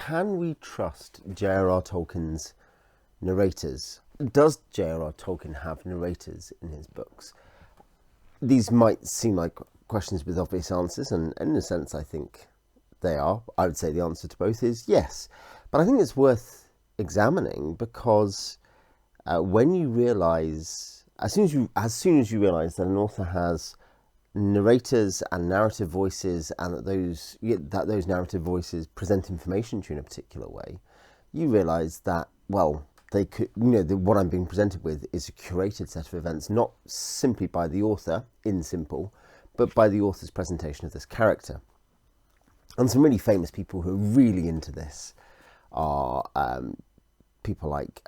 can we trust J.R.R. Tolkien's narrators? Does J.R.R. Tolkien have narrators in his books? These might seem like questions with obvious answers, and in a sense I think they are. I would say the answer to both is yes. But I think it's worth examining because when you realise, as soon as you realise that an author has narrators and narrative voices, and that those narrative voices present information to you in a particular way, you realise that, well, they could, what I'm being presented with is a curated set of events, not simply by the author in simple, but by the author's presentation of this character. And some really famous people who are really into this are people like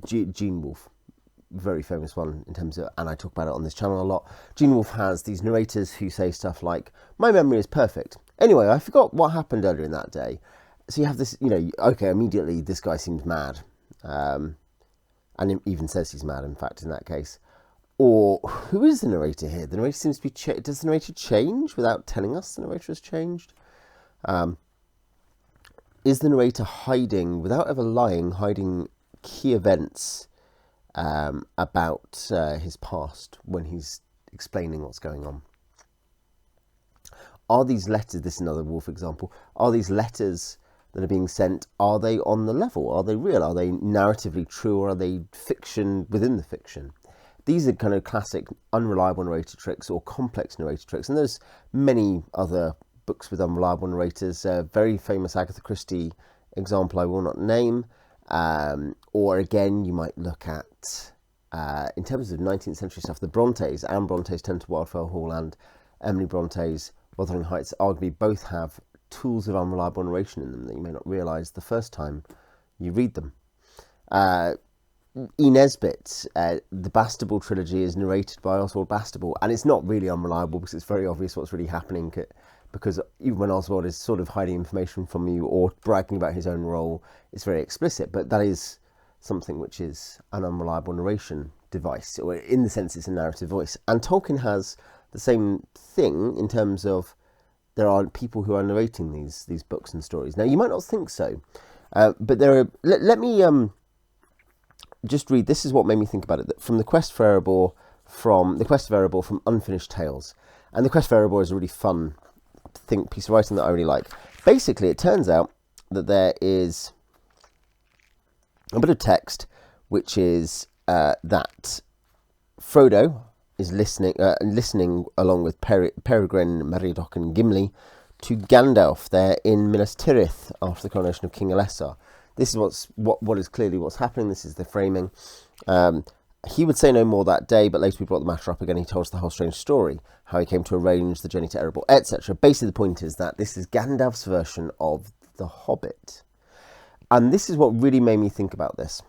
Gene Wolfe, very famous one in terms of, and I talk about it on this channel a lot. Gene Wolfe has these narrators who say stuff like, my memory is perfect. Anyway, I forgot what happened earlier in that day. So you have this, okay, immediately this guy seems mad. And it even says he's mad, in fact, in that case. Or who is the narrator here? The narrator seems to be, does the narrator change without telling us the narrator has changed? Is the narrator hiding, without ever lying, hiding key events about his past when he's explaining what's going on? Are these letters, this is another Wolf example, are these letters that are being sent, are they on the level? Are they real? Are they narratively true, or are they fiction within the fiction? These are kind of classic unreliable narrator tricks or complex narrator tricks. And there's many other books with unreliable narrators. Very famous Agatha Christie example I will not name. Or again, you might look at, in terms of 19th century stuff, the Brontes, Anne Bronte's Ten to Wildfell Hall and Emily Bronte's Wuthering Heights, arguably both have tools of unreliable narration in them that you may not realise the first time you read them. E. Nesbit, the Bastable trilogy is narrated by Oswald Bastable, and it's not really unreliable because it's very obvious what's really happening, because even when Oswald is sort of hiding information from you or bragging about his own role, it's very explicit, but that is something which is an unreliable narration device, or in the sense it's a narrative voice. And Tolkien has the same thing in terms of there are people who are narrating these books and stories. Now, you might not think so, but there are... Let me just read. This is what made me think about it. From The Quest of Erebor, from Unfinished Tales. And The Quest of Erebor is a really fun piece of writing that I really like. Basically, it turns out that there is a bit of text which is that Frodo is listening along with Peregrine, Meriadoc and Gimli to Gandalf there in Minas Tirith after the coronation of King Elessar. This is what is clearly what's happening. This is the framing. He would say no more that day, but later we brought the matter up again. He told us the whole strange story, how he came to arrange the journey to Erebor, etc. Basically, the point is that this is Gandalf's version of The Hobbit. And this is what really made me think about this.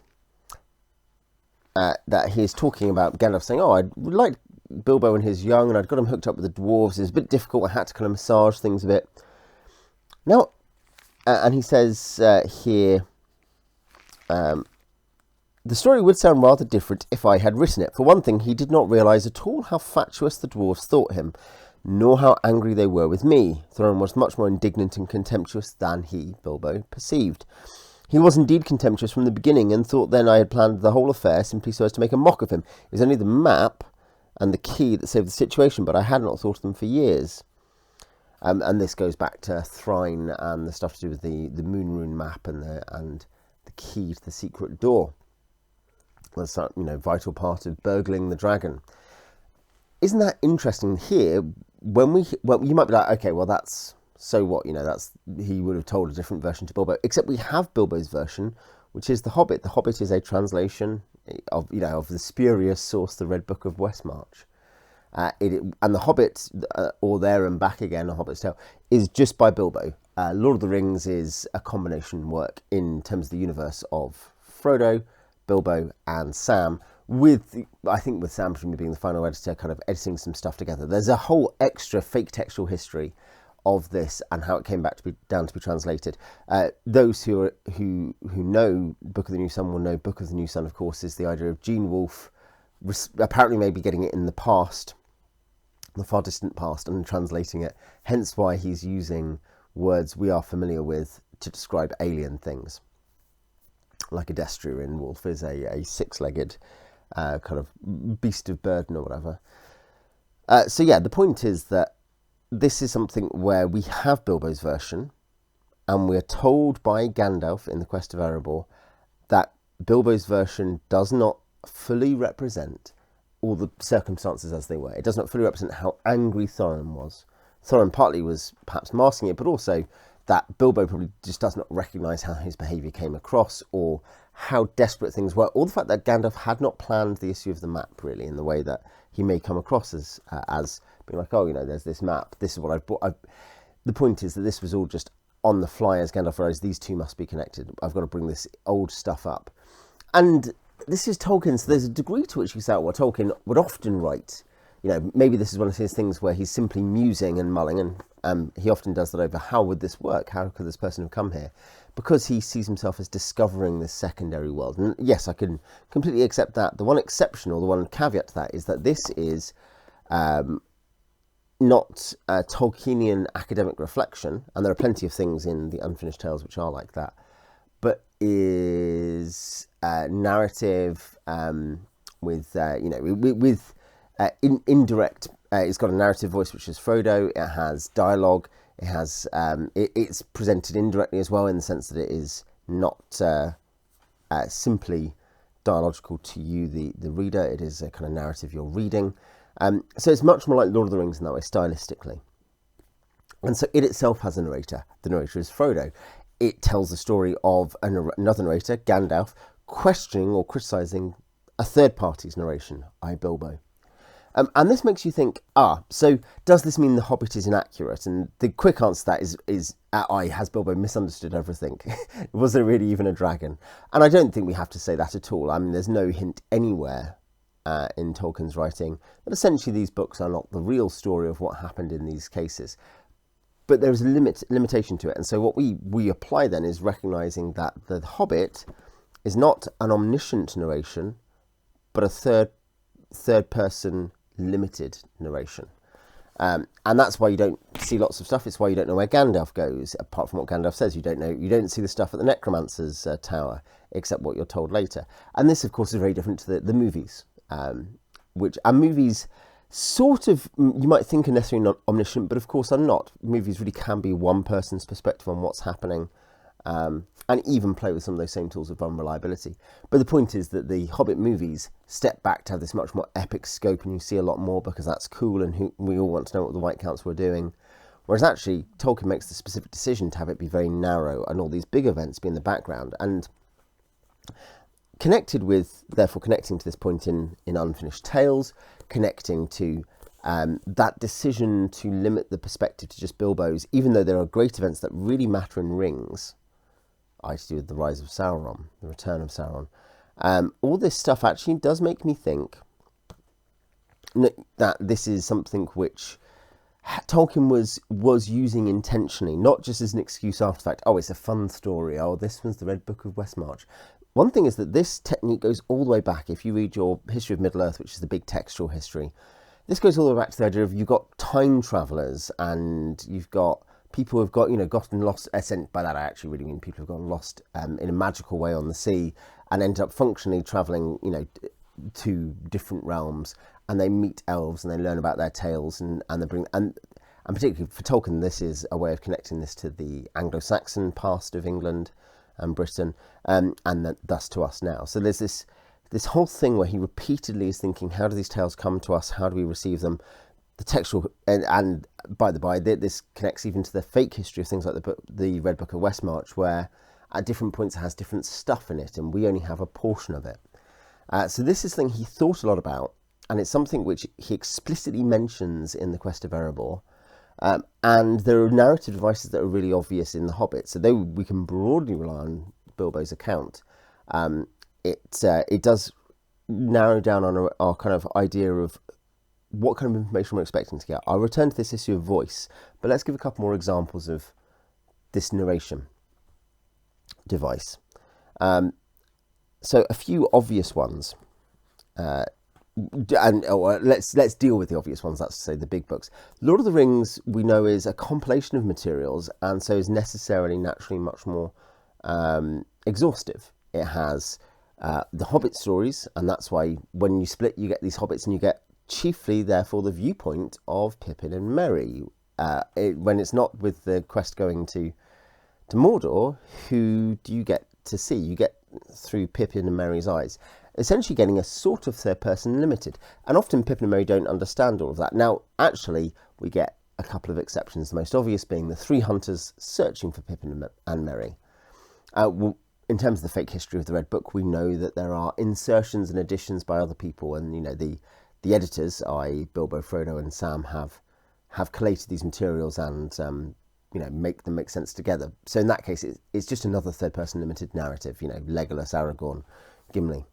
That he's talking about Gandalf saying, I liked Bilbo when he was young, and I'd got him hooked up with the dwarves. It was a bit difficult. I had to kind of massage things a bit. Now, and he says here, the story would sound rather different if I had written it. For one thing, he did not realise at all how fatuous the dwarves thought him, nor how angry they were with me. Thorin was much more indignant and contemptuous than he, Bilbo, perceived. He was indeed contemptuous from the beginning, and thought then I had planned the whole affair simply so as to make a mock of him. It was only the map and the key that saved the situation, but I had not thought of them for years. And this goes back to Thrain and the stuff to do with the Moonrune map and the key to the secret door. That's a vital part of burgling the dragon. Isn't that interesting? Here, you might be like, okay, well that's so what, that's, he would have told a different version to Bilbo, except we have Bilbo's version, which is The Hobbit. The Hobbit is a translation of the spurious source, the Red Book of Westmarch. And The Hobbit, or There and Back Again, A Hobbit's Tale, is just by Bilbo. Lord of the Rings is a combination work in terms of the universe of Frodo, Bilbo and Sam, I think with Sam presumably being the final editor, kind of editing some stuff together. There's a whole extra fake textual history of this and how it came down to be translated. Those who know Book of the New Sun will know Book of the New Sun, of course, is the idea of Gene Wolfe apparently maybe getting it in the past, the far distant past, and translating it. Hence why he's using words we are familiar with to describe alien things, like a destrian wolf is a six-legged kind of beast of burden or whatever. So yeah, the point is that this is something where we have Bilbo's version, and we're told by Gandalf in the Quest of Erebor that Bilbo's version does not fully represent all the circumstances as they were. It does not fully represent how angry Thorin was. Thorin partly was perhaps masking it, but also that Bilbo probably just does not recognise how his behaviour came across, or how desperate things were, or the fact that Gandalf had not planned the issue of the map really in the way that he may come across as being like, oh, there's this map, this is what I've brought. The point is that this was all just on the fly as Gandalf realised these two must be connected. I've got to bring this old stuff up. And this is Tolkien, so there's a degree to which you say what Tolkien would often write. Maybe this is one of his things where he's simply musing and mulling, and he often does that over how would this work? How could this person have come here? Because he sees himself as discovering this secondary world. And yes, I can completely accept that. The one exception, or the one caveat to that, is that this is not a Tolkienian academic reflection, and there are plenty of things in the Unfinished Tales which are like that, but is narrative with indirect. It's got a narrative voice, which is Frodo. It has dialogue. It has it's presented indirectly as well, in the sense that it is not simply dialogical to you, the reader. It is a kind of narrative you're reading. So it's much more like Lord of the Rings in that way, stylistically. And so it itself has a narrator. The narrator is Frodo. It tells the story of another narrator, Gandalf, questioning or criticising a third party's narration, i.e. Bilbo. And this makes you think, so does this mean The Hobbit is inaccurate? And the quick answer to that is has Bilbo misunderstood everything? Was there really even a dragon? And I don't think we have to say that at all. I mean, there's no hint anywhere in Tolkien's writing that essentially these books are not the real story of what happened in these cases. But there's a limitation to it. And so what we apply then is recognising that The Hobbit is not an omniscient narration, but a third person limited narration. And that's why you don't see lots of stuff. It's why you don't know where Gandalf goes, apart from what Gandalf says. You don't see the stuff at the Necromancer's tower, except what you're told later. And this, of course, is very different to the movies, which are movies sort of, you might think are necessarily not omniscient, but of course are not. Movies really can be one person's perspective on what's happening, and even play with some of those same tools of unreliability. But the point is that the Hobbit movies step back to have this much more epic scope, and you see a lot more because that's cool, and we all want to know what the White Counts were doing. Whereas actually, Tolkien makes the specific decision to have it be very narrow, and all these big events be in the background. And therefore connecting to this point in Unfinished Tales, connecting to that decision to limit the perspective to just Bilbo's, even though there are great events that really matter in Rings, to do with the rise of Sauron, the return of Sauron. All this stuff actually does make me think that this is something which Tolkien was using intentionally, not just as an excuse after the fact, it's a fun story, this was the Red Book of Westmarch. One thing is that this technique goes all the way back. If you read your History of Middle-earth, which is the big textual history, this goes all the way back to the idea of you've got time travellers, and you've got people who've gotten lost. By that I actually really mean people who've gotten lost in a magical way on the sea and ended up functionally travelling, to different realms, and they meet elves and they learn about their tales, and they bring and particularly for Tolkien, this is a way of connecting this to the Anglo-Saxon past of England and Britain, and thus to us now. So there's this whole thing where he repeatedly is thinking, how do these tales come to us? How do we receive them? The textual, and by the by, this connects even to the fake history of things like the Red Book of Westmarch, where at different points it has different stuff in it, and we only have a portion of it. So this is something he thought a lot about, and it's something which he explicitly mentions in The Quest of Erebor. And there are narrative devices that are really obvious in The Hobbit, so though we can broadly rely on Bilbo's account, it does narrow down on our kind of idea of what kind of information we're expecting to get. I'll return to this issue of voice, but let's give a couple more examples of this narration device. So a few obvious ones. let's deal with the obvious ones. That's to say, the big books. Lord of the Rings, we know, is a compilation of materials, and so is necessarily, naturally, much more exhaustive. It has the Hobbit stories, and that's why when you split, you get these hobbits, and you get chiefly, therefore, the viewpoint of Pippin and Merry. When it's not with the quest going to Mordor, who do you get to see? You get through Pippin and Merry's eyes, essentially getting a sort of third person limited. And often Pippin and Merry don't understand all of that. Now, actually, we get a couple of exceptions, the most obvious being the three hunters searching for Pippin and Merry. In terms of the fake history of the Red Book, we know that there are insertions and additions by other people, and the editors, i.e. Bilbo, Frodo and Sam, have collated these materials and make them make sense together. So in that case, it's just another third-person limited narrative. Legolas, Aragorn, Gimli.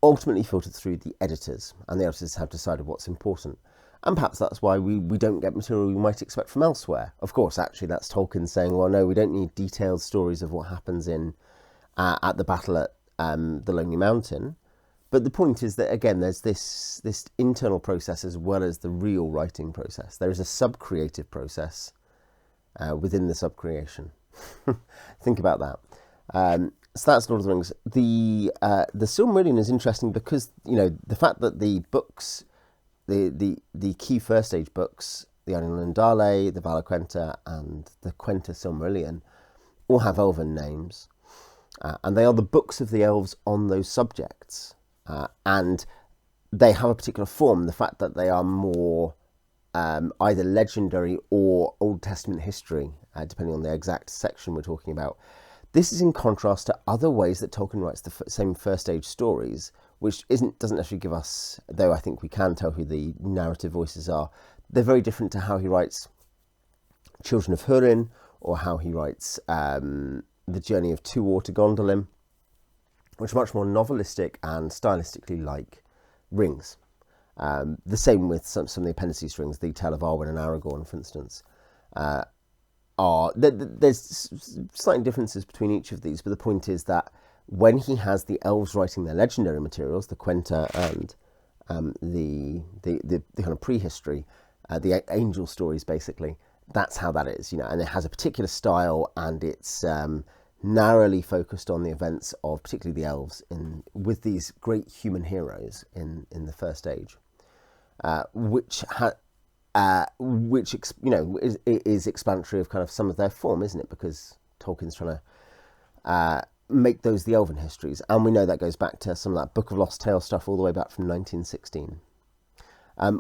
Ultimately filtered through the editors, and the editors have decided what's important. And perhaps that's why we don't get material we might expect from elsewhere. Of course, actually, that's Tolkien saying, well, no, we don't need detailed stories of what happens at the battle at the Lonely Mountain. But the point is that, again, there's this internal process as well as the real writing process. There is a sub-creative process within the sub-creation. Think about that. So that's Lord of the Rings. The Silmarillion is interesting because, the fact that the books, the key first age books, the Ainulindale, Dale, the Valaquenta, and the Quenta Silmarillion, all have elven names. And they are the books of the elves on those subjects. And they have a particular form. The fact that they are more either legendary or Old Testament history, depending on the exact section we're talking about. This is in contrast to other ways that Tolkien writes the same first age stories, which doesn't actually give us, though I think we can tell who the narrative voices are. They're very different to how he writes Children of Húrin, or how he writes The Journey of Tuor to Gondolin, which are much more novelistic and stylistically like Rings. The same with some of the appendices rings, the Tale of Arwen and Aragorn, for instance. There's slight differences between each of these, but the point is that when he has the elves writing their legendary materials, the Quenta and the kind of prehistory, the angel stories, basically, that's how that is, and it has a particular style, and it's narrowly focused on the events of particularly the elves with these great human heroes in the First Age, which is explanatory of kind of some of their form, isn't it? Because Tolkien's trying to make those the elven histories, and we know that goes back to some of that Book of Lost Tales stuff all the way back from 1916.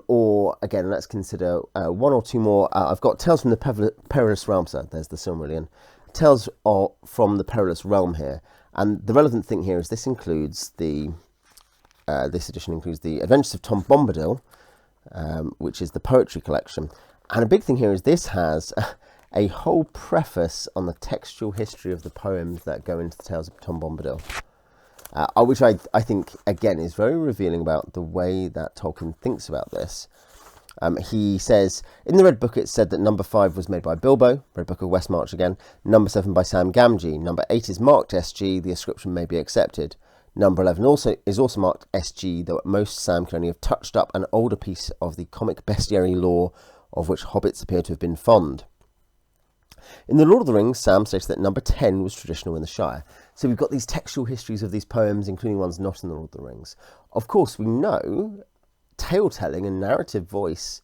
Or again, let's consider one or two more. I've got Tales from the Perilous Realm. So there's the Silmarillion. Tales from the Perilous Realm here, and the relevant thing here is this includes this edition includes the Adventures of Tom Bombadil, which is the poetry collection, and a big thing here is this has a whole preface on the textual history of the poems that go into the Tales of Tom Bombadil, which I think again is very revealing about the way that Tolkien thinks about this. He says, in the Red Book it said that number 5 was made by Bilbo, Red Book of Westmarch again, number 7 by Sam Gamgee, number 8 is marked SG, the ascription may be accepted. Number 11 is also marked SG, though at most Sam can only have touched up an older piece of the comic bestiary lore of which hobbits appear to have been fond. In The Lord of the Rings, Sam states that number 10 was traditional in the Shire. So we've got these textual histories of these poems, including ones not in The Lord of the Rings. Of course, we know tale-telling and narrative voice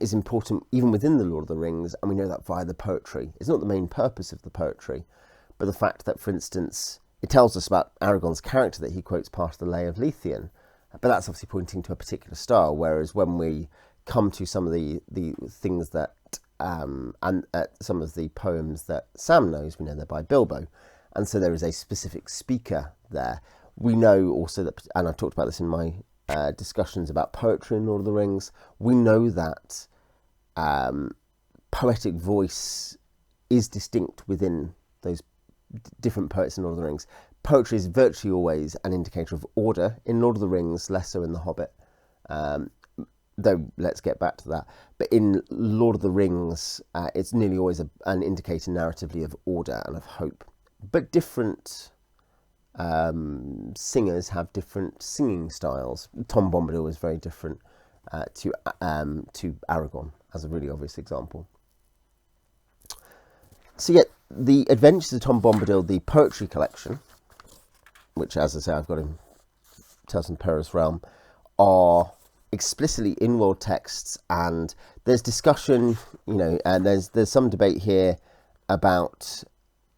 is important even within The Lord of the Rings, and we know that via the poetry. It's not the main purpose of the poetry, but the fact that, for instance, it tells us about Aragorn's character that he quotes part of the Lay of Lethien, but that's obviously pointing to a particular style, whereas when we come to some of the things that, and some of the poems that Sam knows, we know they're by Bilbo, and so there is a specific speaker there. We know also that, and I've talked about this in my discussions about poetry in Lord of the Rings, we know that poetic voice is distinct within those different poets in Lord of the Rings. Poetry is virtually always an indicator of order in Lord of the Rings, less so in The Hobbit, though let's get back to that. But in Lord of the Rings, it's nearly always an indicator narratively of order and of hope, but different singers have different singing styles. Tom Bombadil is very different to Aragorn, as a really obvious example. So yeah, the Adventures of Tom Bombadil, the poetry collection, which, as I say, I've got in Tales from the Perilous Realm, are explicitly in-world texts, and there's discussion, and there's some debate here about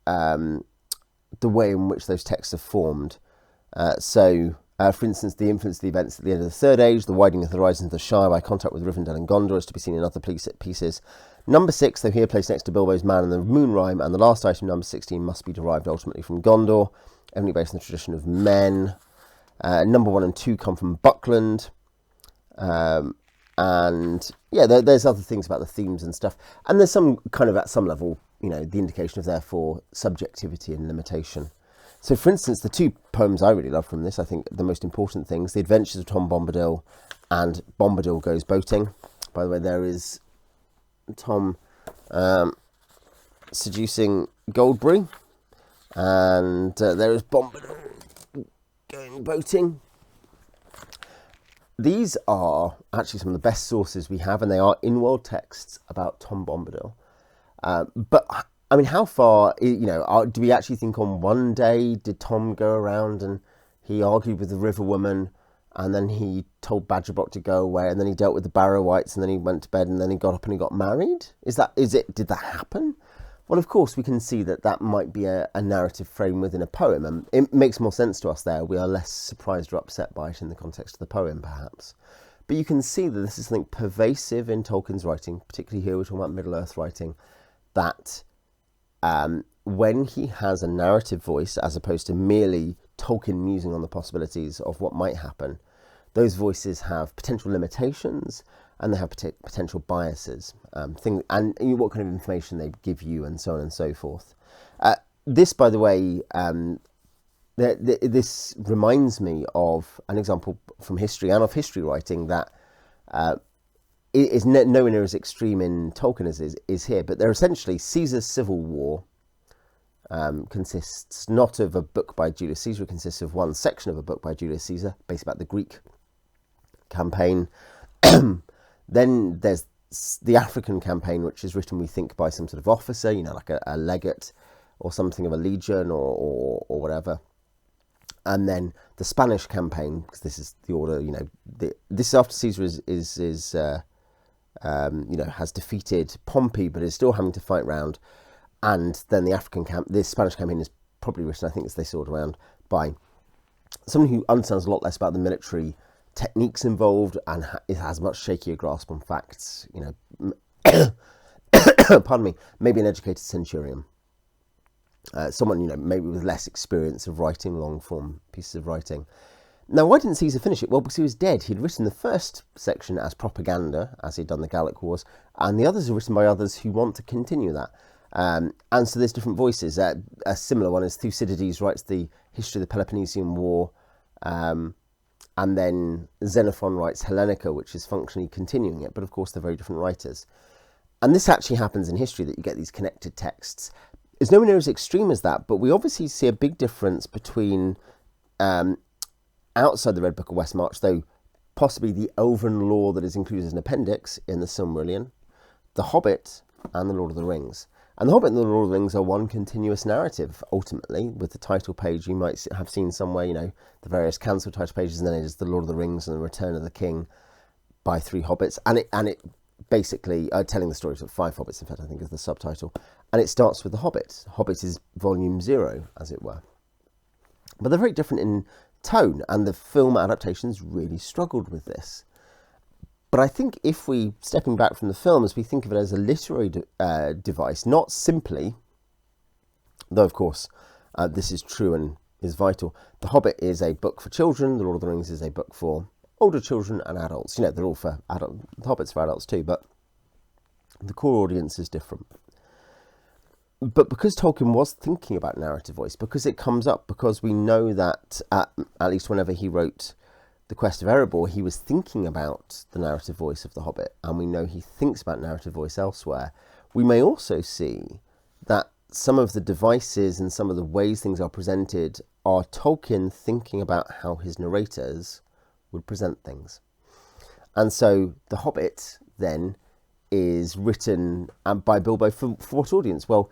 the way in which those texts are formed. For instance, the influence of the events at the end of the Third Age, the widening of the horizons of the Shire by contact with Rivendell and Gondor is to be seen in other pieces. Number 6, though here placed next to Bilbo's Man and the Moon Rhyme, and the last item, number 16, must be derived ultimately from Gondor, only based on the tradition of men. Number 1 and 2 come from Buckland. And yeah, there's other things about the themes and stuff. And there's some kind of, at some level, the indication of, therefore, subjectivity and limitation. So, for instance, the two poems I really love from this, I think the most important things, The Adventures of Tom Bombadil and Bombadil Goes Boating. By the way, there is Tom seducing Goldberry, and there is Bombadil going boating. These are actually some of the best sources we have, and they are in-world texts about Tom Bombadil. But, I mean, how far, do we actually think on one day did Tom go around and he argued with the River Woman, and then he told Badgerbrock to go away, and then he dealt with the Barrow-wights, and then he went to bed, and then he got up and he got married? Did that happen? Well, of course, we can see that might be a narrative frame within a poem, and it makes more sense to us there. We are less surprised or upset by it in the context of the poem, perhaps. But you can see that this is something pervasive in Tolkien's writing, particularly here we're talking about Middle-earth writing, that when he has a narrative voice, as opposed to merely Tolkien musing on the possibilities of what might happen, those voices have potential limitations, and they have potential biases, and what kind of information they give you, and so on and so forth. This, by the way, this reminds me of an example from history and of history writing that is nowhere near as extreme in Tolkien as is here, but they're essentially Caesar's Civil War consists not of a book by Julius Caesar, it consists of one section of a book by Julius Caesar, based about the Greek campaign. Then there's the African campaign, which is written, we think, by some sort of officer, like a legate or something of a legion or whatever. And then the Spanish campaign, because this is the order, this is after Caesar has defeated Pompey, but is still having to fight round. And then the Spanish campaign is probably written, I think, as they sort around, by someone who understands a lot less about the military techniques involved and it has much shakier grasp on facts, pardon me, maybe an educated centurion, someone, maybe with less experience of writing long form pieces of writing. Now, why didn't Caesar finish it? Well, because he was dead. He'd written the first section as propaganda, as he'd done the Gallic Wars, and the others are written by others who want to continue that. And so there's different voices. A similar one is Thucydides writes the history of the Peloponnesian War, and then Xenophon writes Hellenica, which is functionally continuing it, but of course they're very different writers. And this actually happens in history, that you get these connected texts. It's nowhere near as extreme as that, but we obviously see a big difference between outside the Red Book of Westmarch, though possibly the Elven lore that is included as an appendix in the Silmarillion, The Hobbit, and The Lord of the Rings. And The Hobbit and The Lord of the Rings are one continuous narrative, ultimately, with the title page you might have seen somewhere, the various council title pages, and then it is The Lord of the Rings and The Return of the King by 3 hobbits. And it basically, telling the stories of 5 hobbits, in fact, I think is the subtitle. And it starts with The Hobbit. Hobbit is volume 0, as it were. But they're very different in tone, and the film adaptations really struggled with this. But I think if we, stepping back from the films, we think of it as a literary device, not simply, though of course this is true and is vital, The Hobbit is a book for children, The Lord of the Rings is a book for older children and adults. They're all for adults, The Hobbit's for adults too, but the core audience is different. But because Tolkien was thinking about narrative voice, because it comes up, because we know that at least whenever he wrote The Quest of Erebor, he was thinking about the narrative voice of The Hobbit, and we know he thinks about narrative voice elsewhere. We may also see that some of the devices and some of the ways things are presented are Tolkien thinking about how his narrators would present things. And so The Hobbit then is written by Bilbo for what audience? Well,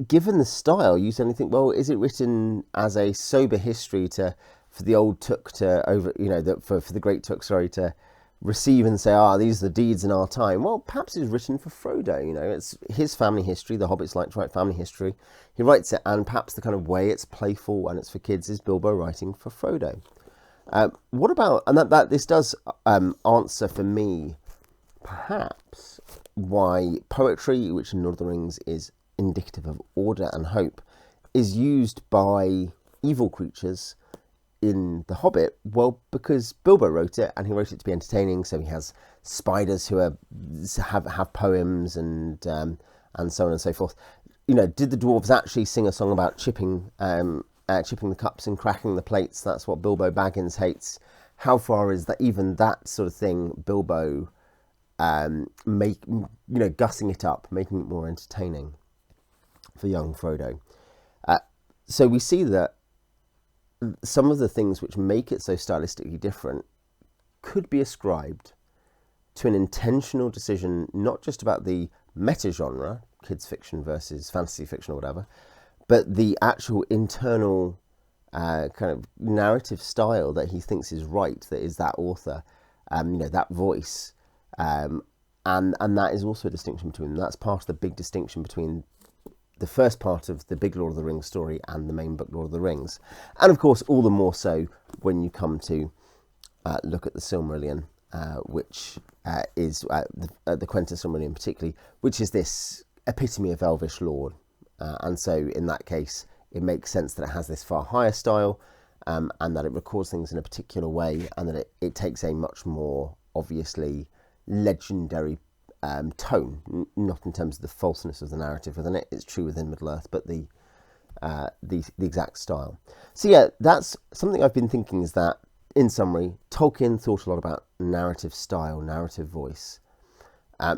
given the style, you suddenly think, well, is it written as a sober history for the old Took to over, for the great Took, to receive and say, these are the deeds in our time? Well, perhaps it's written for Frodo. It's his family history. The Hobbits like to write family history. He writes it, and perhaps the kind of way it's playful and it's for kids is Bilbo writing for Frodo. What about, and that this does answer for me, perhaps, why poetry, which in Lord of the Rings is indicative of order and hope, is used by evil creatures in The Hobbit. Well, because Bilbo wrote it, and he wrote it to be entertaining, so he has spiders who have poems and so on and so forth. Did the dwarves actually sing a song about chipping the cups and cracking the plates? That's what Bilbo Baggins hates. How far is that, even that sort of thing, Bilbo gussing it up, making it more entertaining for young Frodo? So we see that some of the things which make it so stylistically different could be ascribed to an intentional decision, not just about the meta-genre, kids fiction versus fantasy fiction or whatever, but the actual internal kind of narrative style that he thinks is right, that is that author, that voice. And that is also a distinction between them. That's part of the big distinction between the first part of the big Lord of the Rings story and the main book, Lord of the Rings. And of course, all the more so when you come to look at the Silmarillion, which is the Quenta Silmarillion particularly, which is this epitome of Elvish lore. And so in that case, it makes sense that it has this far higher style, and that it records things in a particular way, and that it takes a much more obviously legendary tone, not in terms of the falseness of the narrative within it. It's true within Middle-earth, but the exact style. So yeah, that's something I've been thinking, is that, in summary, Tolkien thought a lot about narrative style, narrative voice.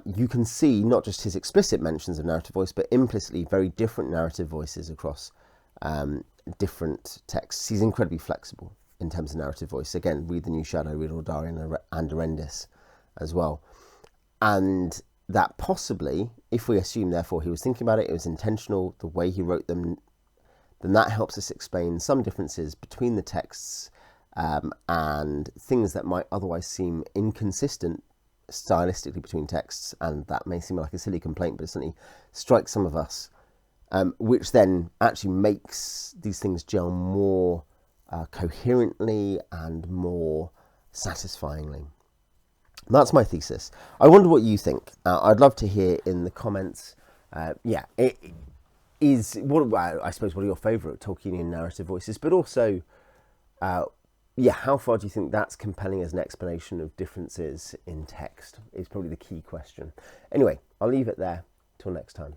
You can see not just his explicit mentions of narrative voice, but implicitly very different narrative voices across different texts. He's incredibly flexible in terms of narrative voice. Again, read The New Shadow, read Aldarion and Arendis as well. And that possibly, if we assume therefore he was thinking about it, it was intentional, the way he wrote them, then that helps us explain some differences between the texts and things that might otherwise seem inconsistent stylistically between texts. And that may seem like a silly complaint, but it certainly strikes some of us, which then actually makes these things gel more coherently and more satisfyingly. That's my thesis. I wonder what you think. I'd love to hear in the comments. It is, I suppose, what are your favourite Tolkienian narrative voices? But also, how far do you think that's compelling as an explanation of differences in text is probably the key question. Anyway, I'll leave it there. Till next time.